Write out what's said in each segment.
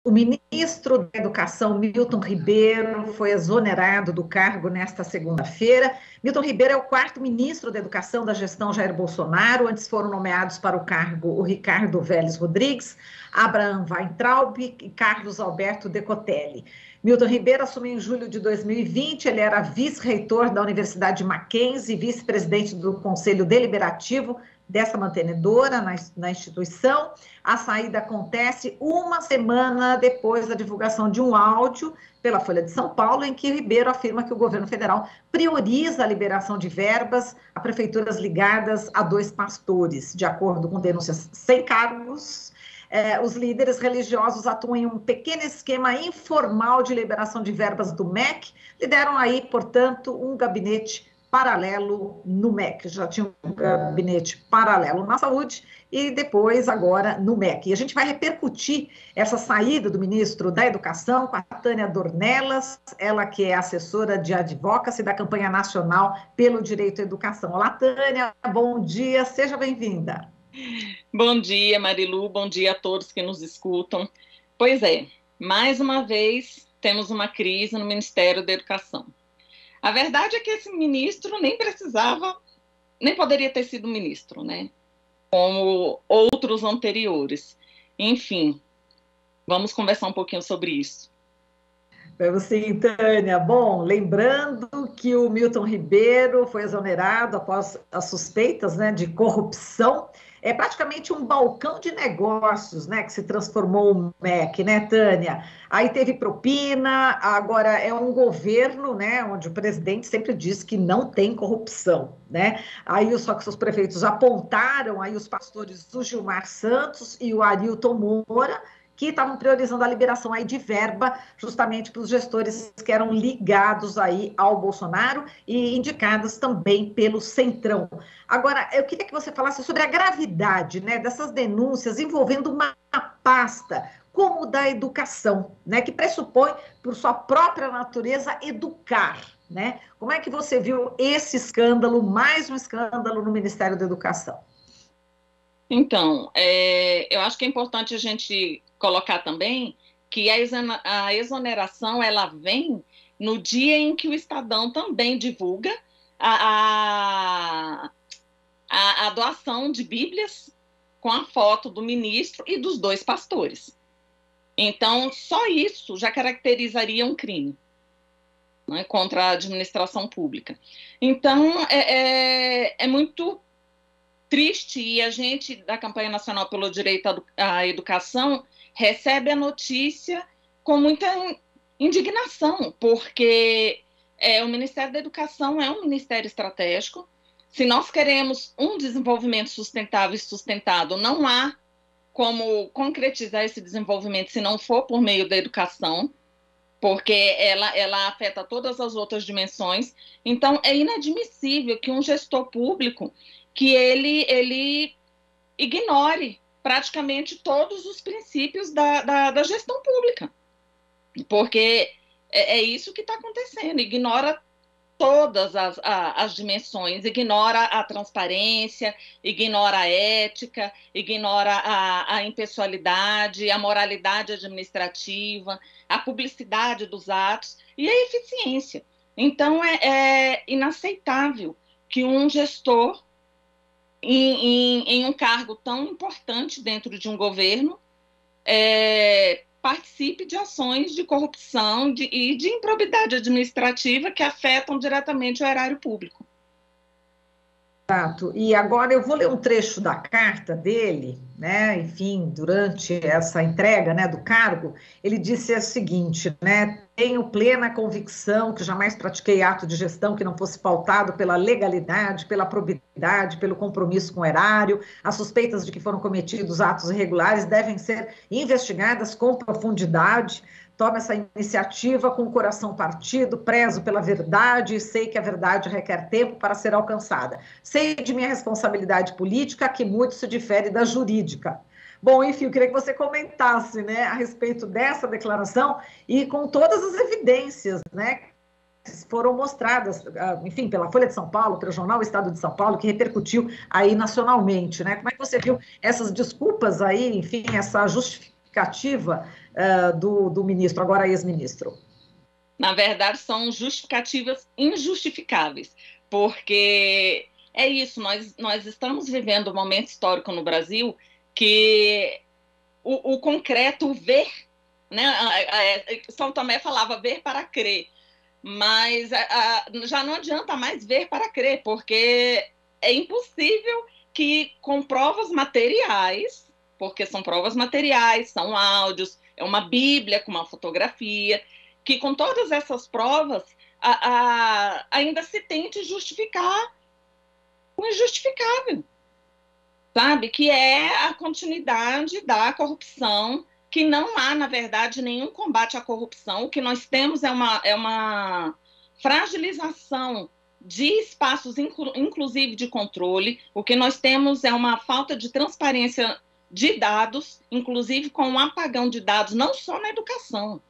O ministro da Educação, Milton Ribeiro, foi exonerado do cargo nesta segunda-feira. Milton Ribeiro é o quarto ministro da Educação da gestão Jair Bolsonaro. Antes foram nomeados para o cargo o Ricardo Vélez Rodrigues, Abraham Weintraub e Carlos Alberto Decotelli. Milton Ribeiro assumiu em julho de 2020, ele era vice-reitor da Universidade Mackenzie, vice-presidente do Conselho Deliberativo dessa mantenedora na instituição. A saída acontece uma semana depois da divulgação de um áudio pela Folha de São Paulo, em que Ribeiro afirma que o governo federal prioriza a liberação de verbas a prefeituras ligadas a 2 pastores. De acordo com denúncias sem cargos, os líderes religiosos atuam em um pequeno esquema informal de liberação de verbas do MEC, lideram aí, portanto, um gabinete paralelo no MEC. Já tinha um gabinete paralelo na saúde e depois agora no MEC. E a gente vai repercutir essa saída do ministro da Educação com a Tânia Dornelas, ela que é assessora de advocacy da campanha nacional pelo direito à educação. Olá, Tânia, bom dia, seja bem-vinda. Bom dia, Marilu, bom dia a todos que nos escutam. Pois é, mais uma vez temos uma crise no Ministério da Educação. A verdade é que esse ministro nem precisava, nem poderia ter sido ministro, né? Como outros anteriores. Enfim, vamos conversar um pouquinho sobre isso. Vamos sim, Tânia. Bom, lembrando que o Milton Ribeiro foi exonerado após as suspeitas, né, de corrupção. É praticamente um balcão de negócios, né, que se transformou o MEC, né, Tânia? Aí teve propina, agora é um governo, né, onde o presidente sempre diz que não tem corrupção, né? Aí só que os prefeitos apontaram aí os pastores do Gilmar Santos e o Arilton Moura, que estavam priorizando a liberação aí de verba justamente para os gestores que eram ligados aí ao Bolsonaro e indicados também pelo Centrão. Agora, eu queria que você falasse sobre a gravidade, né, dessas denúncias envolvendo uma pasta como o da educação, né, que pressupõe, por sua própria natureza, educar, né? Como é que você viu esse escândalo, mais um escândalo no Ministério da Educação? Então, eu acho que é importante a gente colocar também que a exoneração ela vem no dia em que o Estadão também divulga a doação de Bíblias com a foto do ministro e dos 2 pastores. Então, só isso já caracterizaria um crime, né, contra a administração pública. Então, é muito triste, e a gente, da Campanha Nacional pelo Direito à Educação, recebe a notícia com muita indignação, porque o Ministério da Educação é um ministério estratégico. Se nós queremos um desenvolvimento sustentável e sustentado, não há como concretizar esse desenvolvimento se não for por meio da educação, porque ela afeta todas as outras dimensões. Então, é inadmissível que um gestor público que ele ignore praticamente todos os princípios da gestão pública, porque é isso que está acontecendo, ignora todas as dimensões, ignora a transparência, ignora a ética, ignora a impessoalidade, a moralidade administrativa, a publicidade dos atos e a eficiência. Então, é inaceitável que um gestor em um cargo tão importante dentro de um governo, participe de ações de corrupção e de improbidade administrativa que afetam diretamente o erário público. Exato. E agora eu vou ler um trecho da carta dele, né? Enfim, durante essa entrega, né, do cargo, ele disse o seguinte, né? Tenho plena convicção que jamais pratiquei ato de gestão que não fosse pautado pela legalidade, pela probidade, pelo compromisso com o erário. As suspeitas de que foram cometidos atos irregulares devem ser investigadas com profundidade. Tomo essa iniciativa com o coração partido, prezo pela verdade e sei que a verdade requer tempo para ser alcançada. Sei de minha responsabilidade política, que muito se difere da jurídica. Bom, enfim, eu queria que você comentasse, né, a respeito dessa declaração e com todas as evidências, né, que foram mostradas, enfim, pela Folha de São Paulo, pelo jornal Estado de São Paulo, que repercutiu aí nacionalmente, né? Como é que você viu essas desculpas aí, enfim, essa justificativa justificativa do ministro, agora ex-ministro? Na verdade, são justificativas injustificáveis, porque é isso, nós estamos vivendo um momento histórico no Brasil que o concreto, ver, né? São Tomé falava ver para crer, mas já não adianta mais ver para crer, porque é impossível que com provas materiais, porque são provas materiais, são áudios, é uma Bíblia com uma fotografia, que com todas essas provas ainda se tente justificar o injustificável, sabe? Que é a continuidade da corrupção, que não há, na verdade, nenhum combate à corrupção. O que nós temos é uma fragilização de espaços, inclusive de controle. O que nós temos é uma falta de transparência de dados, inclusive com um apagão de dados, não só na educação.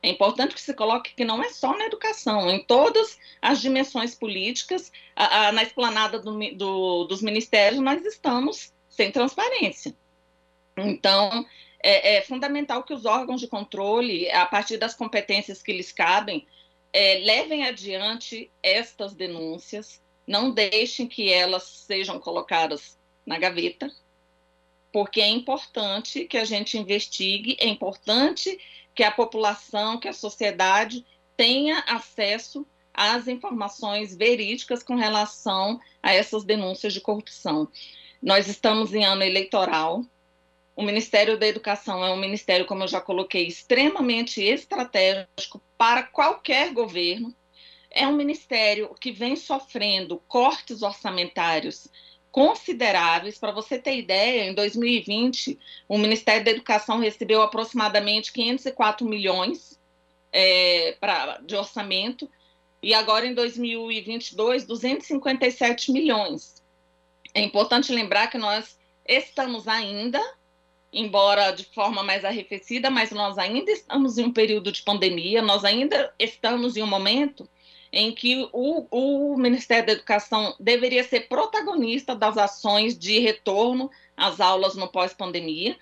É importante que se coloque que não é só na educação, em todas as dimensões políticas, na esplanada dos ministérios, nós estamos sem transparência. Então, é fundamental que os órgãos de controle, a partir das competências que lhes cabem, levem adiante estas denúncias, não deixem que elas sejam colocadas na gaveta, porque é importante que a gente investigue, é importante que a população, que a sociedade tenha acesso às informações verídicas com relação a essas denúncias de corrupção. Nós estamos em ano eleitoral, o Ministério da Educação é um ministério, como eu já coloquei, extremamente estratégico para qualquer governo, é um ministério que vem sofrendo cortes orçamentários consideráveis. Para você ter ideia, em 2020, o Ministério da Educação recebeu aproximadamente 504 milhões de orçamento, e agora em 2022, 257 milhões. É importante lembrar que nós estamos ainda, embora de forma mais arrefecida, mas nós ainda estamos em um período de pandemia, nós ainda estamos em um momento em que o Ministério da Educação deveria ser protagonista das ações de retorno às aulas no pós-pandemia,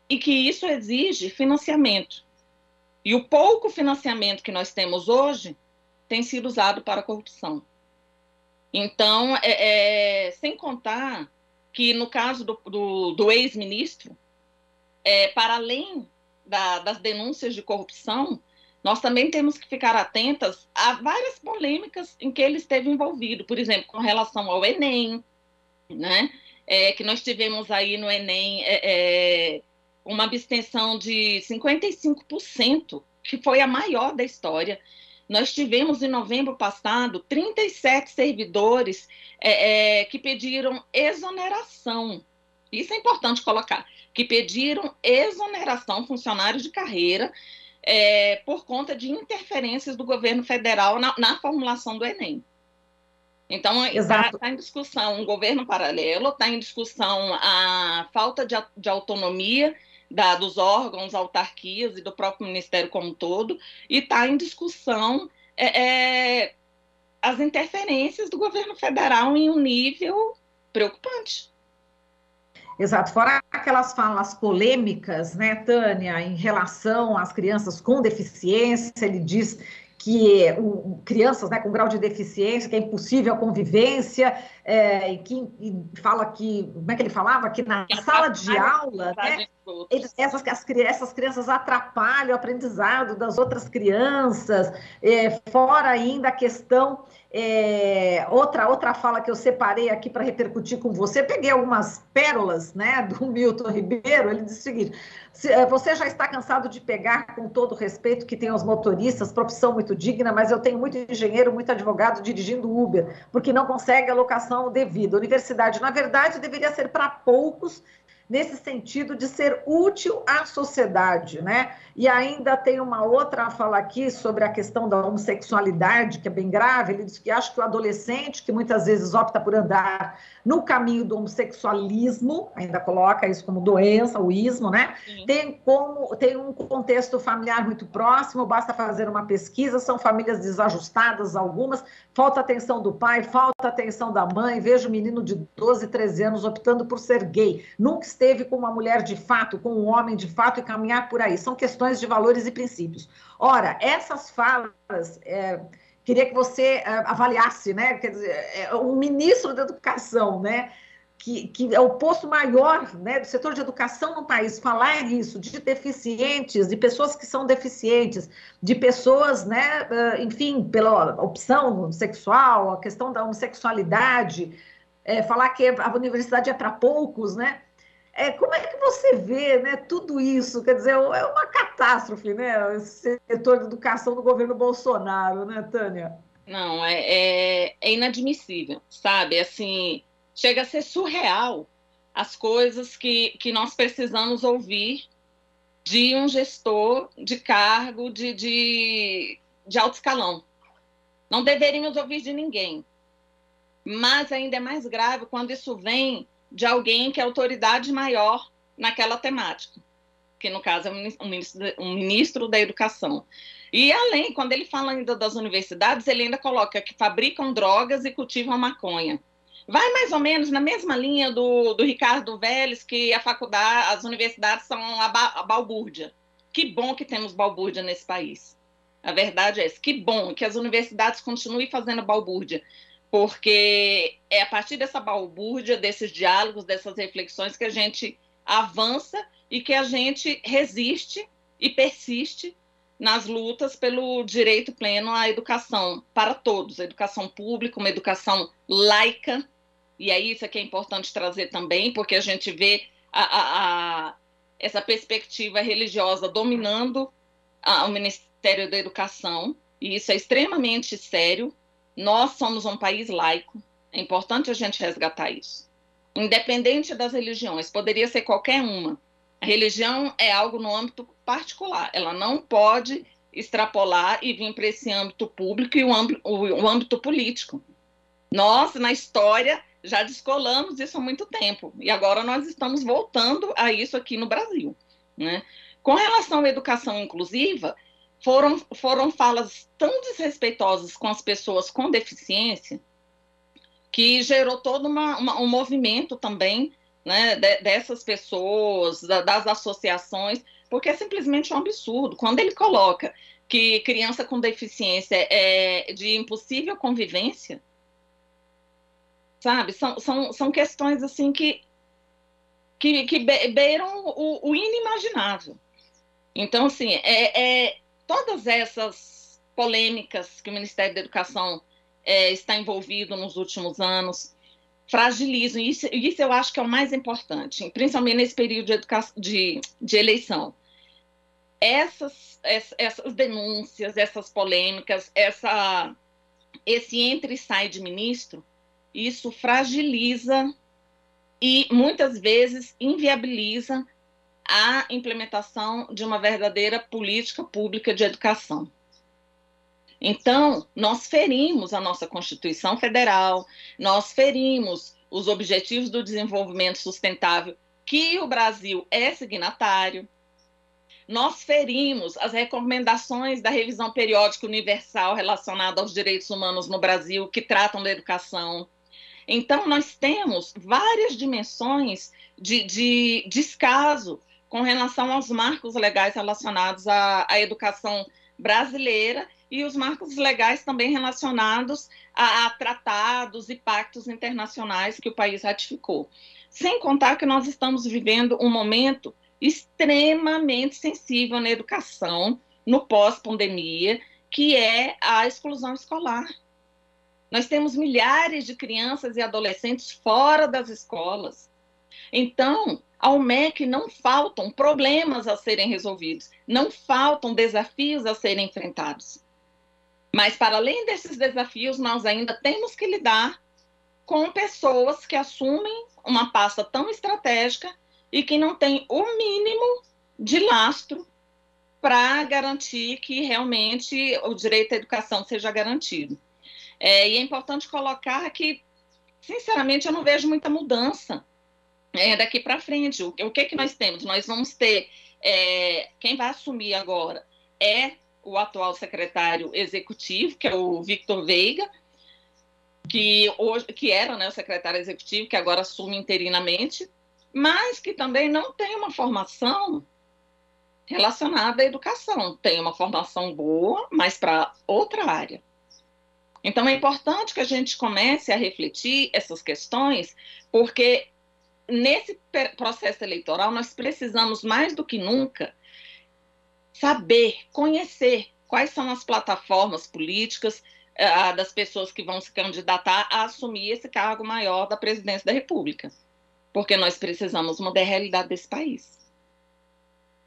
e que isso exige financiamento. E o pouco financiamento que nós temos hoje tem sido usado para a corrupção. Então, sem contar que no caso do ex-ministro, para além das denúncias de corrupção, nós também temos que ficar atentas a várias polêmicas em que ele esteve envolvido, por exemplo, com relação ao Enem, né? Que nós tivemos aí no Enem uma abstenção de 55%, que foi a maior da história. Nós tivemos, em novembro passado, 37 servidores que pediram exoneração. Isso é importante colocar, que pediram exoneração, funcionários de carreira, por conta de interferências do governo federal na formulação do Enem. Então, está em discussão um governo paralelo, está em discussão a falta de autonomia dos órgãos, autarquias e do próprio Ministério como um todo, e está em discussão as interferências do governo federal em um nível preocupante. Exato, fora aquelas falas polêmicas, né, Tânia, em relação às crianças com deficiência. Ele diz que crianças, né, com grau de deficiência, que é impossível a convivência, e fala que, como é que ele falava? Que na sala de aula, né, essas crianças atrapalham o aprendizado das outras crianças, fora ainda a questão, outra fala que eu separei aqui para repercutir com você, peguei algumas pérolas, né, do Milton Ribeiro. Ele disse o seguinte: você já está cansado de pegar, com todo o respeito que tem aos motoristas, profissão muito digna, mas eu tenho muito engenheiro, muito advogado dirigindo Uber, porque não consegue alocação devida. A universidade, na verdade, deveria ser para poucos, nesse sentido de ser útil à sociedade, né? E ainda tem uma outra fala aqui sobre a questão da homossexualidade, que é bem grave. Ele diz que acha que o adolescente, que muitas vezes opta por andar no caminho do homossexualismo, ainda coloca isso como doença, o ismo, né? Tem um contexto familiar muito próximo, basta fazer uma pesquisa, são famílias desajustadas algumas, falta atenção do pai, falta atenção da mãe. Vejo um menino de 12, 13 anos optando por ser gay, nunca esteve com uma mulher de fato, com um homem de fato e caminhar por aí. São questões de valores e princípios. Ora, essas falas, queria que você avaliasse, né? Quer dizer, um ministro da educação, né? Que é o posto maior, né, do setor de educação no país, falar isso de deficientes, de pessoas que são deficientes, de pessoas, né, enfim, pela opção sexual, a questão da homossexualidade, falar que a universidade é para poucos, né? Como é que você vê, né, tudo isso? Quer dizer, é uma catástrofe, né, esse setor de educação do governo Bolsonaro, né, Tânia? Não, é inadmissível, sabe? Assim, chega a ser surreal as coisas que nós precisamos ouvir de um gestor de cargo de alto escalão. Não deveríamos ouvir de ninguém. Mas ainda é mais grave quando isso vem de alguém que é autoridade maior naquela temática, que no caso é um ministro da Educação. E além, quando ele fala ainda das universidades, ele ainda coloca que fabricam drogas e cultivam maconha. Vai mais ou menos na mesma linha do Ricardo Vélez, que as universidades são a balbúrdia. Que bom que temos balbúrdia nesse país. A verdade é essa, que bom que as universidades continuem fazendo balbúrdia, porque é a partir dessa balbúrdia, desses diálogos, dessas reflexões que a gente avança e que a gente resiste e persiste nas lutas pelo direito pleno à educação para todos, a educação pública, uma educação laica, e é isso que é importante trazer também, porque a gente vê essa perspectiva religiosa dominando o Ministério da Educação, e isso é extremamente sério. Nós somos um país laico, é importante a gente resgatar isso. Independente das religiões, poderia ser qualquer uma. A religião é algo no âmbito particular, ela não pode extrapolar e vir para esse âmbito público e o âmbito político. Nós, na história, já descolamos isso há muito tempo, e agora nós estamos voltando a isso aqui no Brasil, né? Com relação à educação inclusiva, foram falas tão desrespeitosas com as pessoas com deficiência que gerou todo um movimento também, né, dessas pessoas, das associações, porque é simplesmente um absurdo. Quando ele coloca que criança com deficiência é de impossível convivência, sabe? São questões assim que beiram o inimaginável. Então, assim, todas essas polêmicas que o Ministério da Educação está envolvido nos últimos anos fragilizam, isso eu acho que é o mais importante, principalmente nesse período de eleição. Essas denúncias, essas polêmicas, esse entra e sai de ministro, isso fragiliza e muitas vezes inviabiliza a implementação de uma verdadeira política pública de educação. Então, nós ferimos a nossa Constituição Federal, nós ferimos os Objetivos do Desenvolvimento Sustentável, que o Brasil é signatário, nós ferimos as recomendações da Revisão Periódica Universal relacionada aos direitos humanos no Brasil, que tratam da educação. Então, nós temos várias dimensões de descaso com relação aos marcos legais relacionados à educação brasileira e os marcos legais também relacionados a tratados e pactos internacionais que o país ratificou. Sem contar que nós estamos vivendo um momento extremamente sensível na educação, no pós-pandemia, que é a exclusão escolar. Nós temos milhares de crianças e adolescentes fora das escolas. Então, ao MEC não faltam problemas a serem resolvidos, não faltam desafios a serem enfrentados. Mas, para além desses desafios, nós ainda temos que lidar com pessoas que assumem uma pasta tão estratégica e que não têm o mínimo de lastro para garantir que realmente o direito à educação seja garantido. E é importante colocar que, sinceramente, eu não vejo muita mudança daqui para frente. O que nós temos? Nós vamos ter, quem vai assumir agora é o atual secretário executivo, que é o Victor Veiga, que era, né, o secretário executivo, que agora assume interinamente, mas que também não tem uma formação relacionada à educação. Tem uma formação boa, mas para outra área. Então, é importante que a gente comece a refletir essas questões, porque nesse processo eleitoral nós precisamos, mais do que nunca, saber, conhecer quais são as plataformas políticas das pessoas que vão se candidatar a assumir esse cargo maior da presidência da República, porque nós precisamos mudar a realidade desse país.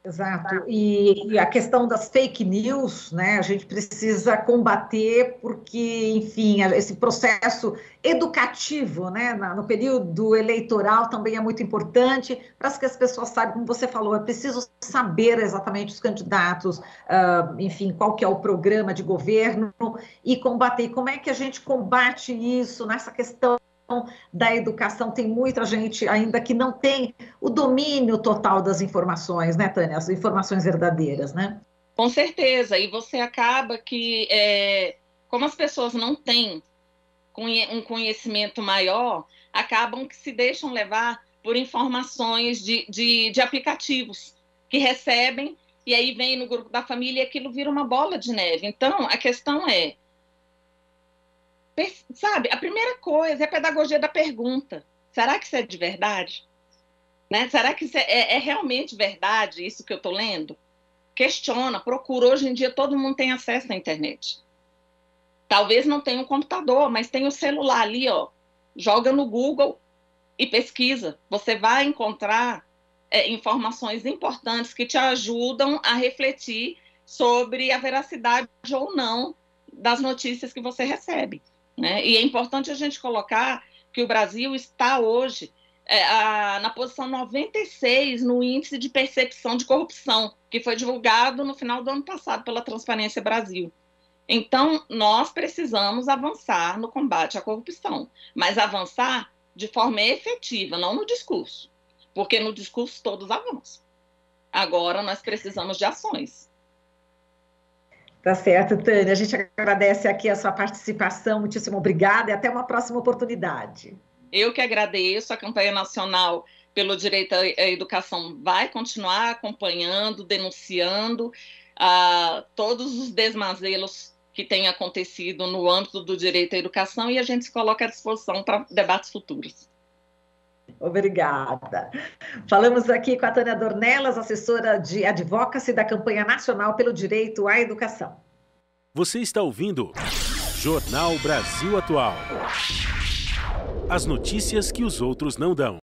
Exato. E a questão das fake news, né? A gente precisa combater porque, enfim, esse processo educativo, né? No período eleitoral também é muito importante para que as pessoas saibam, como você falou, é preciso saber exatamente os candidatos, enfim, qual que é o programa de governo e combater. E como é que a gente combate isso nessa questão da educação? Tem muita gente ainda que não tem o domínio total das informações, né, Tânia? As informações verdadeiras, né? Com certeza, e você acaba que, como as pessoas não têm um conhecimento maior, acabam que se deixam levar por informações de aplicativos que recebem, e aí vem no grupo da família e aquilo vira uma bola de neve. Então, a questão é, sabe, a primeira coisa é a pedagogia da pergunta. Será que isso é de verdade? Né? Será que isso é realmente verdade, isso que eu estou lendo? Questiona, procura. Hoje em dia todo mundo tem acesso à internet. Talvez não tenha um computador, mas tem o celular ali, ó. Joga no Google e pesquisa. Você vai encontrar informações importantes que te ajudam a refletir sobre a veracidade ou não das notícias que você recebe. Né? E é importante a gente colocar que o Brasil está hoje na posição 96 no índice de percepção de corrupção, que foi divulgado no final do ano passado pela Transparência Brasil. Então, nós precisamos avançar no combate à corrupção, mas avançar de forma efetiva, não no discurso, porque no discurso todos avançam. Agora, nós precisamos de ações. Tá certo, Tânia. A gente agradece aqui a sua participação. Muitíssimo obrigada e até uma próxima oportunidade. Eu que agradeço. A campanha nacional pelo direito à educação vai continuar acompanhando, denunciando todos os desmazelos que têm acontecido no âmbito do direito à educação, e a gente se coloca à disposição para debates futuros. Obrigada. Falamos aqui com a Tânia Dornelas, assessora de Advocacy da campanha nacional pelo direito à educação. Você está ouvindo Jornal Brasil Atual. As notícias que os outros não dão.